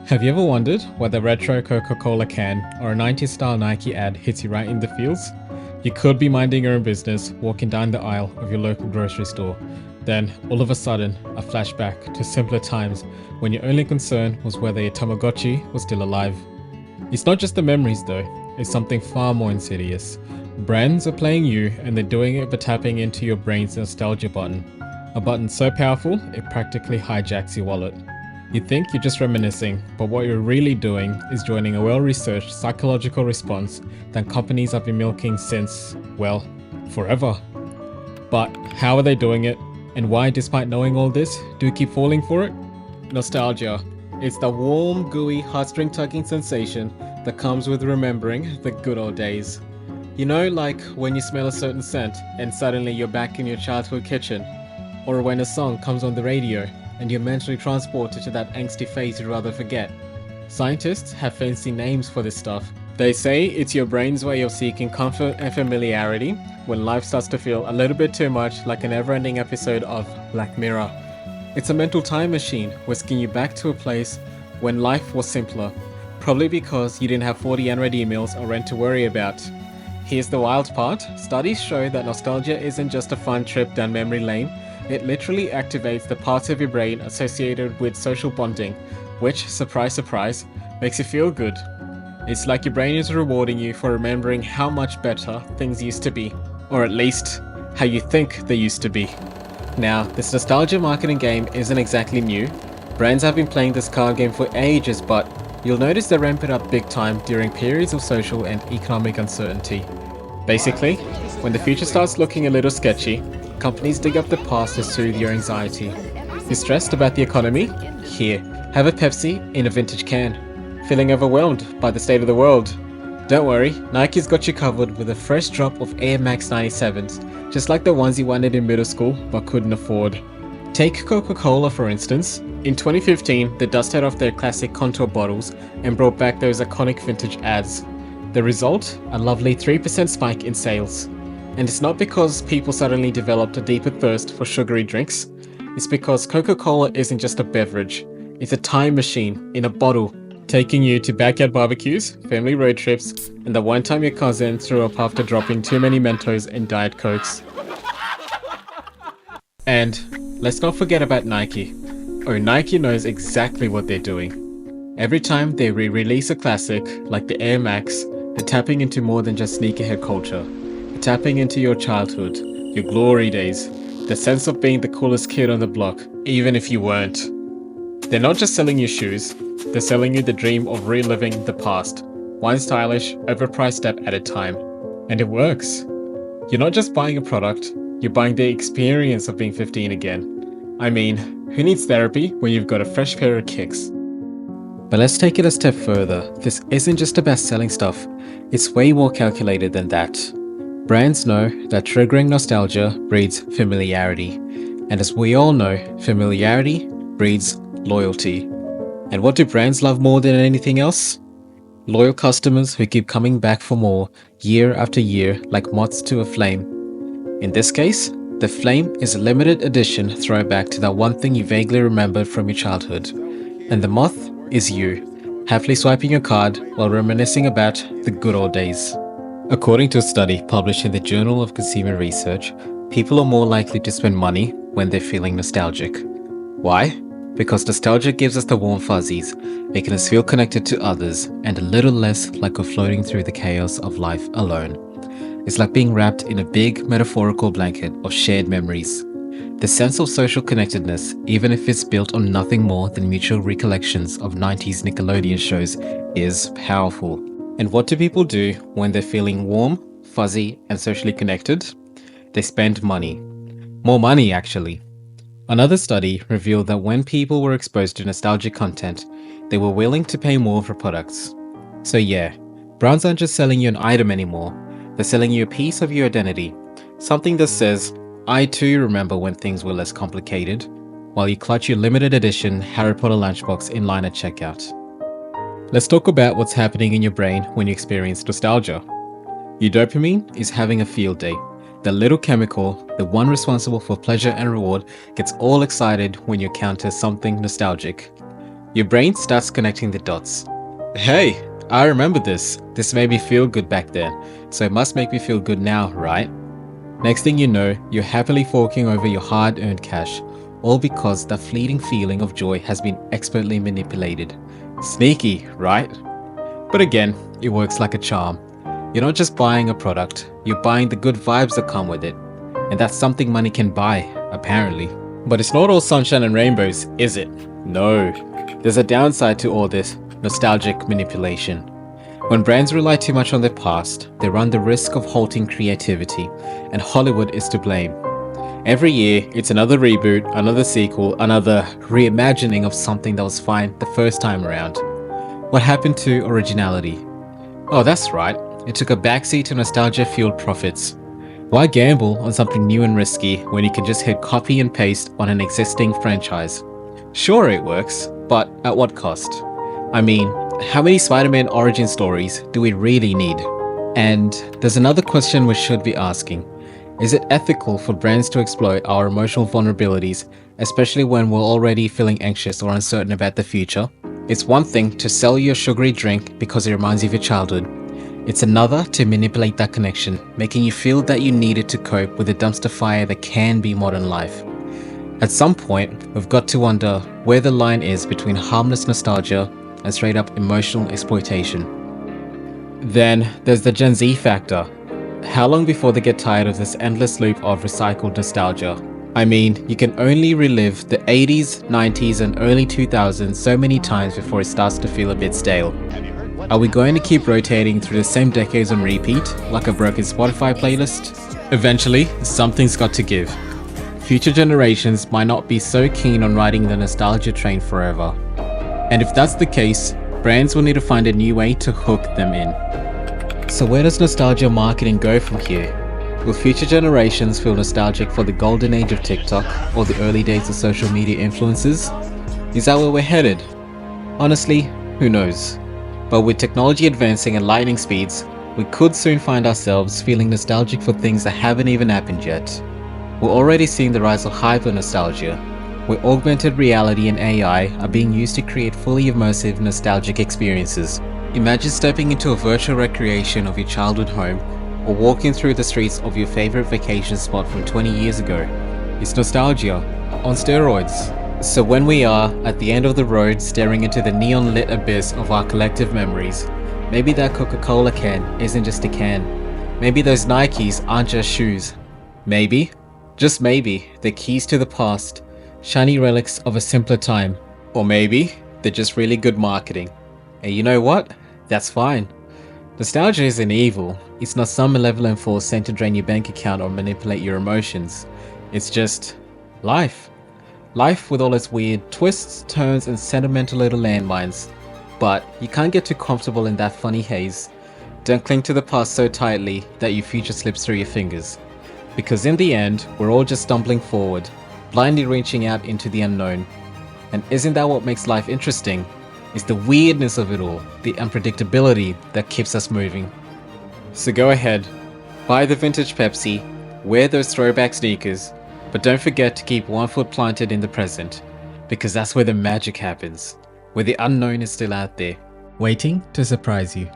Have you ever wondered why the retro Coca-Cola can or a 90s style Nike ad hits you right in the feels? You could be minding your own business, walking down the aisle of your local grocery store. Then, all of a sudden, a flashback to simpler times when your only concern was whether your Tamagotchi was still alive. It's not just the memories though, it's something far more insidious. Brands are playing you and they're doing it by tapping into your brain's nostalgia button. A button so powerful, it practically hijacks your wallet. You think you're just reminiscing, but what you're really doing is joining a well-researched psychological response that companies have been milking since, well, forever. But how are they doing it? And why, despite knowing all this, do you keep falling for it? Nostalgia. It's the warm, gooey, heartstring tugging sensation that comes with remembering the good old days. You know, like when you smell a certain scent and suddenly you're back in your childhood kitchen, or when a song comes on the radio and you're mentally transported to that angsty phase you'd rather forget. Scientists have fancy names for this stuff. They say it's your brain's way of seeking comfort and familiarity when life starts to feel a little bit too much like a never-ending episode of Black Mirror. It's a mental time machine whisking you back to a place when life was simpler, probably because you didn't have 40 unread emails or rent to worry about. Here's the wild part. Studies show that nostalgia isn't just a fun trip down memory lane. It literally activates the parts of your brain associated with social bonding, which, surprise surprise, makes you feel good. It's like your brain is rewarding you for remembering how much better things used to be, or at least, how you think they used to be. Now, this nostalgia marketing game isn't exactly new. Brands have been playing this card game for ages, but you'll notice they ramp it up big time during periods of social and economic uncertainty. Basically, when the future starts looking a little sketchy, companies dig up the past to soothe your anxiety. You're stressed about the economy? Here, have a Pepsi in a vintage can. Feeling overwhelmed by the state of the world? Don't worry, Nike's got you covered with a fresh drop of Air Max 97s, just like the ones you wanted in middle school but couldn't afford. Take Coca-Cola for instance. In 2015, they dusted off their classic contour bottles and brought back those iconic vintage ads. The result? A lovely 3% spike in sales. And it's not because people suddenly developed a deeper thirst for sugary drinks. It's because Coca-Cola isn't just a beverage. It's a time machine in a bottle, taking you to backyard barbecues, family road trips, and the one time your cousin threw up after dropping too many Mentos and Diet Cokes. And let's not forget about Nike. Oh, Nike knows exactly what they're doing. Every time they re-release a classic, like the Air Max, they're tapping into more than just sneakerhead culture. They're tapping into your childhood, your glory days, the sense of being the coolest kid on the block, even if you weren't. They're not just selling you shoes, they're selling you the dream of reliving the past, one stylish, overpriced step at a time. And it works. You're not just buying a product, you're buying the experience of being 15 again. I mean, who needs therapy when you've got a fresh pair of kicks? But let's take it a step further. This isn't just about selling stuff, it's way more calculated than that. Brands know that triggering nostalgia breeds familiarity. And as we all know, familiarity breeds loyalty. And what do brands love more than anything else? Loyal customers who keep coming back for more year after year like moths to a flame. In this case, the flame is a limited edition throwback to that one thing you vaguely remembered from your childhood. And the moth is you, happily swiping your card while reminiscing about the good old days. According to a study published in the Journal of Consumer Research, people are more likely to spend money when they're feeling nostalgic. Why? Because nostalgia gives us the warm fuzzies, making us feel connected to others and a little less like we're floating through the chaos of life alone. It's like being wrapped in a big metaphorical blanket of shared memories. The sense of social connectedness, even if it's built on nothing more than mutual recollections of 90s Nickelodeon shows, is powerful. And what do people do when they're feeling warm, fuzzy, and socially connected? They spend money. More money, actually. Another study revealed that when people were exposed to nostalgic content, they were willing to pay more for products. So yeah, brands aren't just selling you an item anymore, they're selling you a piece of your identity. Something that says, I too remember when things were less complicated, while you clutch your limited edition Harry Potter lunchbox in line at checkout. Let's talk about what's happening in your brain when you experience nostalgia. Your dopamine is having a field day. The little chemical, the one responsible for pleasure and reward, gets all excited when you encounter something nostalgic. Your brain starts connecting the dots. Hey, I remember this. This made me feel good back then, so it must make me feel good now, right? Next thing you know, you're happily forking over your hard-earned cash, all because that fleeting feeling of joy has been expertly manipulated. Sneaky, right? But again, it works like a charm. You're not just buying a product, you're buying the good vibes that come with it. And that's something money can buy, apparently. But it's not all sunshine and rainbows, is it? No. There's a downside to all this nostalgic manipulation. When brands rely too much on their past, they run the risk of halting creativity, and Hollywood is to blame. Every year, it's another reboot, another sequel, another reimagining of something that was fine the first time around. What happened to originality? Oh, that's right. It took a backseat to nostalgia-fueled profits. Why gamble on something new and risky when you can just hit copy and paste on an existing franchise? Sure, it works, but at what cost? I mean, how many Spider-Man origin stories do we really need? And there's another question we should be asking. Is it ethical for brands to exploit our emotional vulnerabilities, especially when we're already feeling anxious or uncertain about the future? It's one thing to sell you a sugary drink because it reminds you of your childhood. It's another to manipulate that connection, making you feel that you need it to cope with the dumpster fire that can be modern life. At some point, we've got to wonder where the line is between harmless nostalgia and straight up emotional exploitation. Then there's the Gen Z factor. How long before they get tired of this endless loop of recycled nostalgia? I mean, you can only relive the 80s, 90s and early 2000s so many times before it starts to feel a bit stale. Are we going to keep rotating through the same decades on repeat, like a broken Spotify playlist? Eventually, something's got to give. Future generations might not be so keen on riding the nostalgia train forever. And if that's the case, brands will need to find a new way to hook them in. So where does nostalgia marketing go from here? Will future generations feel nostalgic for the golden age of TikTok or the early days of social media influencers? Is that where we're headed? Honestly, who knows? But with technology advancing at lightning speeds, we could soon find ourselves feeling nostalgic for things that haven't even happened yet. We're already seeing the rise of hyper-nostalgia, where augmented reality and AI are being used to create fully immersive nostalgic experiences. Imagine stepping into a virtual recreation of your childhood home or walking through the streets of your favorite vacation spot from 20 years ago. It's nostalgia on steroids. So when we are at the end of the road staring into the neon-lit abyss of our collective memories, maybe that Coca-Cola can isn't just a can. Maybe those Nikes aren't just shoes. Maybe, just maybe, they're keys to the past, shiny relics of a simpler time. Or maybe they're just really good marketing. And you know what? That's fine. Nostalgia isn't evil. It's not some malevolent force sent to drain your bank account or manipulate your emotions. It's just life. Life with all its weird twists, turns, and sentimental little landmines. But you can't get too comfortable in that funny haze. Don't cling to the past so tightly that your future slips through your fingers. Because in the end, we're all just stumbling forward, blindly reaching out into the unknown. And isn't that what makes life interesting? It's the weirdness of it all, the unpredictability that keeps us moving. So go ahead, buy the vintage Pepsi, wear those throwback sneakers, but don't forget to keep one foot planted in the present, because that's where the magic happens, where the unknown is still out there, waiting to surprise you.